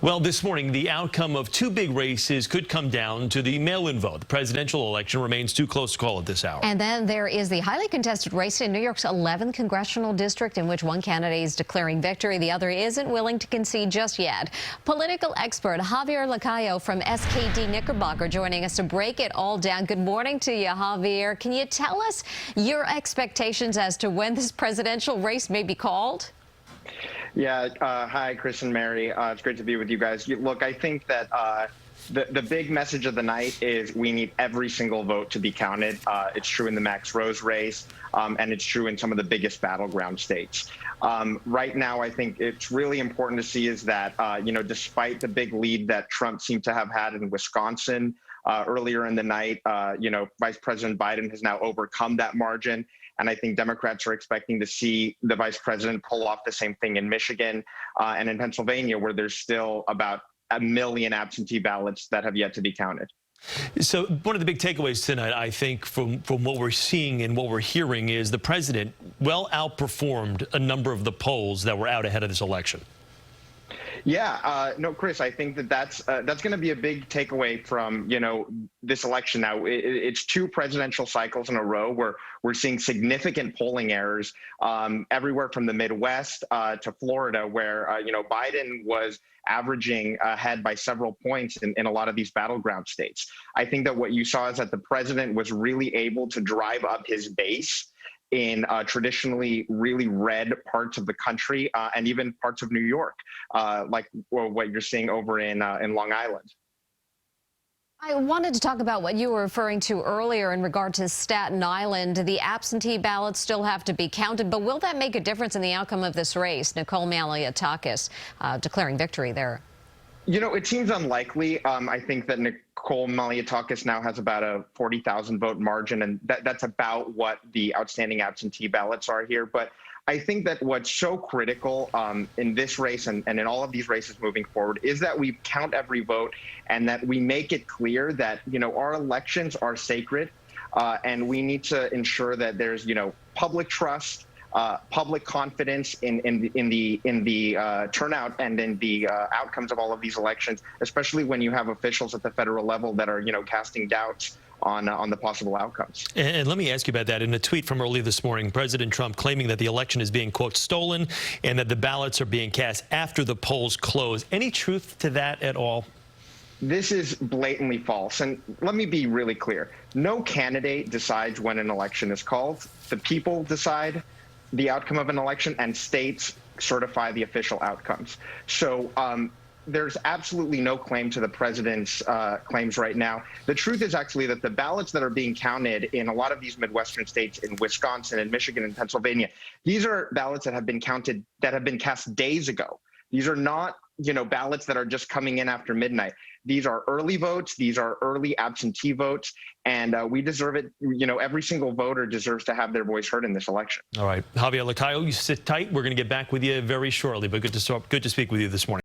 Well, this morning, the outcome of two big races could come down to the mail-in vote. The presidential election remains too close to call at this hour. And then there is the highly contested race in New York's 11th congressional district, in which one candidate is declaring victory. The other isn't willing to concede just yet. Political expert Javier Lacayo from SKD Knickerbocker joining us to break it all down. Good morning to you, Javier. Can you tell us your expectations as to when this presidential race may be called? Yeah, hi, Chris and Mary. It's great to be with you guys. Look, I think that the big message of the night is we need every single vote to be counted. It's true in the Max Rose race, and it's true in some of the biggest battleground states. Right now, I think it's really important to see is that, despite the big lead that Trump seemed to have had in Wisconsin earlier in the night, Vice President Biden has now overcome that margin. And I think Democrats are expecting to see the vice president pull off the same thing in Michigan and in Pennsylvania, where there's still about 1 million absentee ballots that have yet to be counted. So one of the big takeaways tonight, I think, from what we're seeing and what we're hearing is the president well outperformed a number of the polls that were out ahead of this election. Yeah, no, Chris, I think that's going to be a big takeaway from, this election. Now, it's two presidential cycles in a row where we're seeing significant polling errors everywhere from the Midwest to Florida, where, Biden was averaging ahead by several points in a lot of these battleground states. I think that what you saw is that the president was really able to drive up his base in traditionally really red parts of the country and even parts of New York, like what you're seeing over in Long Island. I wanted to talk about what you were referring to earlier in regard to Staten Island. The absentee ballots still have to be counted, but will that make a difference in the outcome of this race? Nicole Malliotakis declaring victory there. It seems unlikely. I think that Nicole Malliotakis now has about a 40,000 vote margin, and that's about what the outstanding absentee ballots are here. But I think that what's so critical in this race and in all of these races moving forward is that we count every vote and that we make it clear that, our elections are sacred and we need to ensure that there's, public trust, public confidence in the turnout and in the outcomes of all of these elections, especially when you have officials at the federal level that are, casting doubts on the possible outcomes. And let me ask you about that. In a tweet from early this morning, President Trump claiming that the election is being, quote, stolen and that the ballots are being cast after the polls close. Any truth to that at all? This is blatantly false. And let me be really clear. No candidate decides when an election is called. The people decide the outcome of an election, and states certify the official outcomes. So there's absolutely no claim to the president's claims right now. The truth is actually that the ballots that are being counted in a lot of these Midwestern states, in Wisconsin and Michigan and Pennsylvania, these are ballots that have been counted, that have been cast days ago. These are not, ballots that are just coming in after midnight. These are early votes. These are early absentee votes. And we deserve it. Every single voter deserves to have their voice heard in this election. All right. Javier Lacayo, you sit tight. We're going to get back with you very shortly, but good to speak with you this morning.